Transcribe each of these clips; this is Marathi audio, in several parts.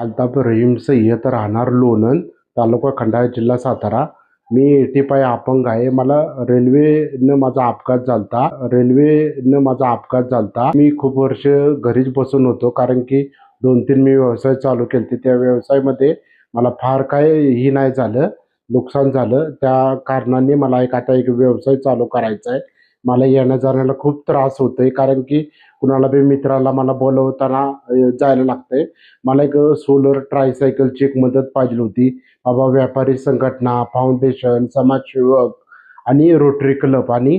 अल्ताफ रहीम सय्यद राहणार लोणंद, तालुका खंडाळा, जिल्हा सातारा. मी 85 अपंग आहे. मला रेल्वेनं माझा अपघात झालता. मी खूप वर्ष घरीच बसून होतो, कारण की 2-3 मी व्यवसाय चालू केलते. त्या व्यवसायामध्ये मला फार काही नाही झालं, नुकसान झालं. त्या कारणाने मला आता एक व्यवसाय चालू करायचा आहे. मला येण्या-जाण्याला खूप त्रास होतोय, कारण की कुणाला बी मित्राला मला बोलवताना जायला लागतंय. मला एक सोलर ट्रायसायकलची एक मदत पाहिजे होती. बाबा व्यापारी संघटना, फाउंडेशन, समाजसेवक आणि रोटरी क्लब आणि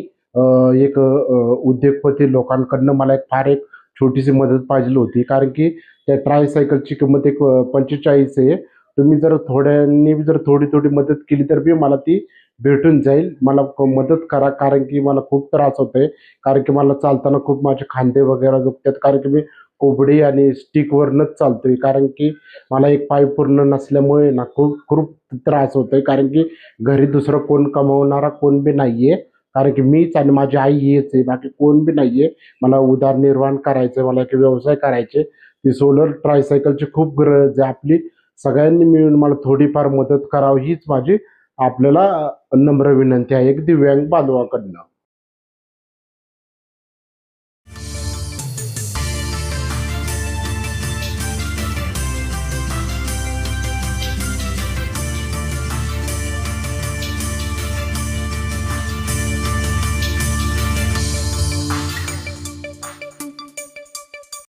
एक उद्योगपती लोकांकडनं मला एक छोटीशी मदत पाहिजे होती. कारण की त्या ट्रायसायकलची किंमत एक 45 आहे. तुम्ही जर थोड्यांनी जर थोडी-थोडी मदत केली तर बी मला ती भेटून जाईल. मला मदत करा, कारण की मला खूप त्रास होतोय. कारण की मला चालताना खूप माझे खांदे वगैरे दुखतात, कारण की मी कोबडी आणि स्टिकवरनंच चालतोय. कारण की मला एक पाय पूर्ण नसल्यामुळे ना खूप खूप त्रास होतोय, कारण की घरी दुसरं कोण कमवणारा कोण बी नाहीये. कारण की मीच आणि माझी आई हेच आहे, बाकी कोण बी नाहीये. मला उदरनिर्वाह करायचंय, मला एक व्यवसाय करायचे. ती सोलर ट्रायसायकलची खूप गरज आहे. आपली सगळ्यांनी मिळून मला थोडीफार मदत करावी हीच माझी आपल्याला नम्र विनंती आहे, एक दिव्यांग बांधवाकडनं.